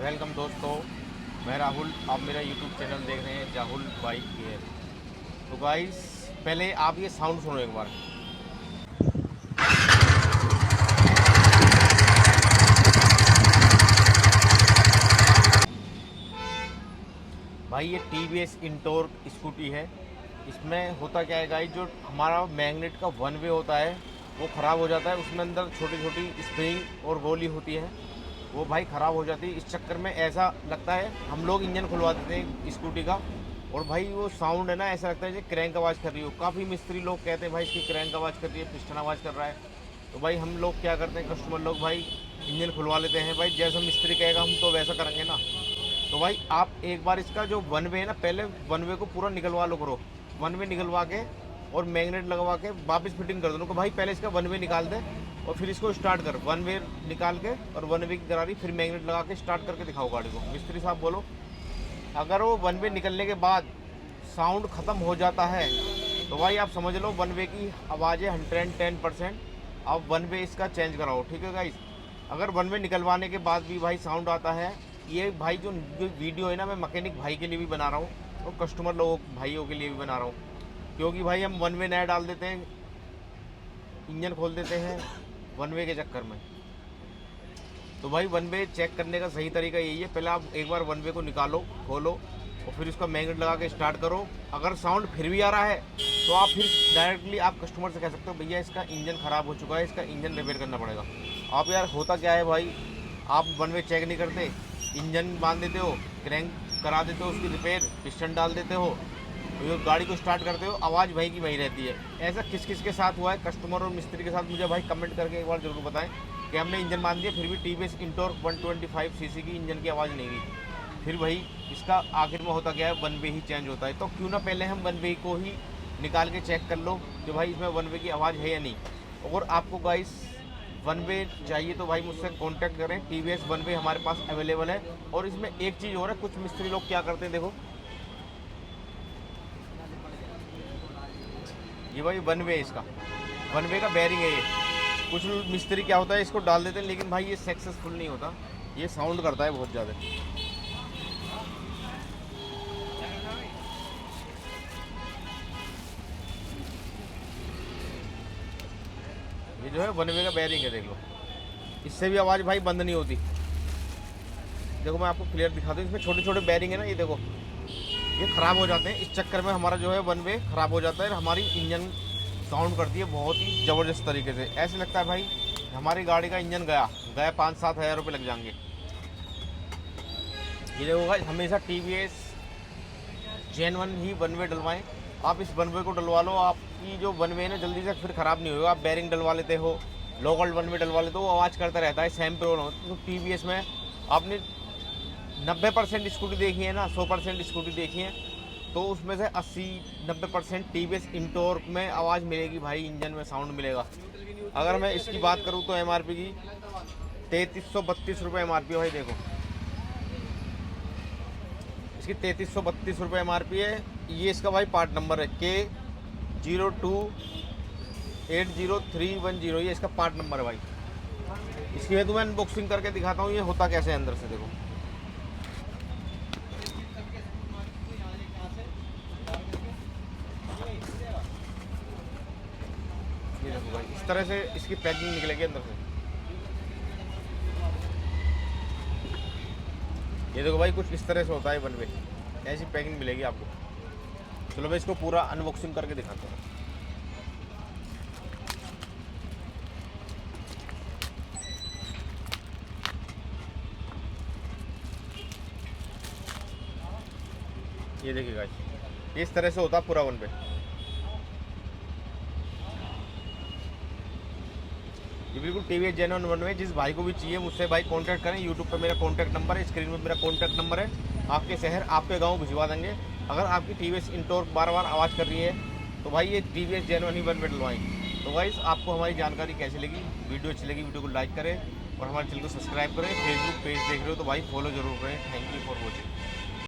Welcome दोस्तों, मैं राहुल। आप मेरा यूट्यूब चैनल देख रहे हैं राहुल बाइक गियर। तो गाइस, पहले आप ये साउंड सुनो एक बार। भाई ये TVS इंटोर स्कूटी है। इसमें होता क्या है गाइस, जो हमारा मैग्नेट का वन वे होता है वो ख़राब हो जाता है। उसमें अंदर छोटी छोटी स्प्रिंग और गोली होती है, वो भाई ख़राब हो जाती है। इस चक्कर में ऐसा लगता है, हम लोग इंजन खुलवा देते हैं स्कूटी का, और भाई वो साउंड है ना, ऐसा लगता है जैसे क्रैंक आवाज़ कर रही हो। काफ़ी मिस्त्री लोग कहते हैं भाई इसकी क्रैंक आवाज़ कर रही है, पिस्टन आवाज़ कर रहा है। तो भाई हम लोग क्या करते हैं, कस्टमर लोग भाई इंजन खुलवा लेते हैं। भाई जैसा मिस्त्री कहेगा हम तो वैसा करेंगे ना। तो भाई आप एक बार इसका जो वन वे है ना, पहले वन वे को पूरा निकलवा लो करो। वन वे निकलवा के और मैग्नेट लगवा के वापस फिटिंग कर दो उनको। भाई पहले इसका वन वे निकाल दे और फिर इसको स्टार्ट कर। वन वे निकाल के और वन वे की करारी फिर मैग्नेट लगा के स्टार्ट करके दिखाओ गाड़ी को। मिस्त्री साहब बोलो, अगर वो वन वे निकलने के बाद साउंड ख़त्म हो जाता है तो भाई आप समझ लो वन वे की आवाज़ है 110%। आप वन वे इसका चेंज कराओ, ठीक है गाइस। अगर वन वे निकलवाने के बाद भी भाई साउंड आता है, ये भाई जो जो वीडियो है ना, मैं मैकेनिक भाई के लिए भी बना रहा हूँ और कस्टमर लोगों भाइयों के लिए भी बना रहा हूँ। क्योंकि भाई हम वन वे नया डाल देते हैं, इंजन खोल देते हैं वन वे के चक्कर में। तो भाई वन वे चेक करने का सही तरीका यही है, पहले आप एक बार वन वे को निकालो, खोलो और फिर उसका मैग्नेट लगा के स्टार्ट करो। अगर साउंड फिर भी आ रहा है तो आप फिर डायरेक्टली आप कस्टमर से कह सकते हो भैया इसका इंजन ख़राब हो चुका है, इसका इंजन रिपेयर करना पड़ेगा। आप यार होता क्या है भाई, आप वन वे चेक नहीं करते, इंजन बांध देते हो, क्रैंक करा देते हो उसकी रिपेयर, पिस्टन डाल देते हो, तो गाड़ी को स्टार्ट करते हो, आवाज़ भाई की वही रहती है। ऐसा किस किस के साथ हुआ है कस्टमर और मिस्त्री के साथ, मुझे भाई कमेंट करके एक बार ज़रूर बताएं कि हमने इंजन बांध दिया फिर भी TVS इंटोर 125 सीसी की इंजन की आवाज़ नहीं हुई। फिर भाई इसका आखिर में होता क्या है, वन वे ही चेंज होता है। तो क्यों ना पहले हम वन वे को ही निकाल के चेक कर लो कि भाई इसमें वन वे की आवाज़ है या नहीं। और आपको गाइस वन वे चाहिए तो भाई मुझसे कांटेक्ट करें। TVS वन वे हमारे पास अवेलेबल है। और इसमें एक चीज़ और है, कुछ मिस्त्री लोग क्या करते हैं, देखो ये भाई वन वे, इसका वन वे का बैरिंग है ये। कुछ मिस्त्री क्या होता है, इसको डाल देते हैं, लेकिन भाई ये सक्सेसफुल नहीं होता, ये साउंड करता है बहुत ज़्यादा। ये जो है वन वे का बैरिंग है, देख लो, इससे भी आवाज़ भाई बंद नहीं होती। देखो मैं आपको क्लियर दिखा दूँ, इसमें छोटे छोटे बैरिंग है ना, ये देखो ये ख़राब हो जाते हैं। इस चक्कर में हमारा जो है वन वे ख़राब हो जाता है और हमारी इंजन साउंड करती है बहुत ही ज़बरदस्त तरीके से। ऐसे लगता है भाई हमारी गाड़ी का इंजन गया 5-7 हज़ार रुपये लग जाएंगे। ये देखो भाई, हमेशा TVS जेन्युइन ही वन वे डलवाएं। आप इस वन वे को डलवा लो, आपकी जो वन वे है ना जल्दी से फिर ख़राब नहीं होगा। आप बैरिंग डलवा लेते हो, लोकल वन वे डलवा लेते हो, वो आवाज़ करता रहता है, सेम पे हो। तो TVS में आपने 90% स्कूटी देखी है ना, 100% स्कूटी देखी है, तो उसमें से 80-90% TVS इंटोर में आवाज़ मिलेगी भाई, इंजन में साउंड मिलेगा। अगर मैं इसकी बात करूँ तो MRP की 3332 रुपये MRP है भाई। देखो इसकी 3332 रुपये MRP है। ये इसका भाई पार्ट नंबर है K02803110, ये इसका पार्ट नंबर है भाई। इसकी मैं तुम्हें अनबॉक्सिंग करके दिखाता हूँ ये होता कैसे है अंदर से। देखो ये देखो भाई, इस तरह से इसकी पैकिंग निकलेगी अंदर से। ये देखो भाई, कुछ इस तरह से होता है वन वे, ऐसी पैकिंग मिलेगी आपको। चलो मैं इसको पूरा अनबॉक्सिंग करके दिखाता हूँ। ये देखिए गाइस, इस तरह से होता है पूरा वन वे। ये बिल्कुल TVS जेन्युइन वन वे। जिस भाई को भी चाहिए मुझसे भाई कांटेक्ट करें। यूट्यूब पे मेरा कांटेक्ट नंबर है, स्क्रीन पे मेरा कांटेक्ट नंबर है। आपके शहर, आपके गांव भिजवा देंगे। अगर आपकी TVS इंटोर बार बार आवाज़ कर रही है तो भाई ये TVS जेन्युइन ही वन वे डलवाएँ। तो गाइस, आपको हमारी जानकारी कैसी लगी, वीडियो अच्छी लगी, वीडियो को लाइक करें और हमारे चैनल को सब्सक्राइब करें। फेसबुक पेज देख रहे हो तो भाई फॉलो जरूर करें। Thank you for watching.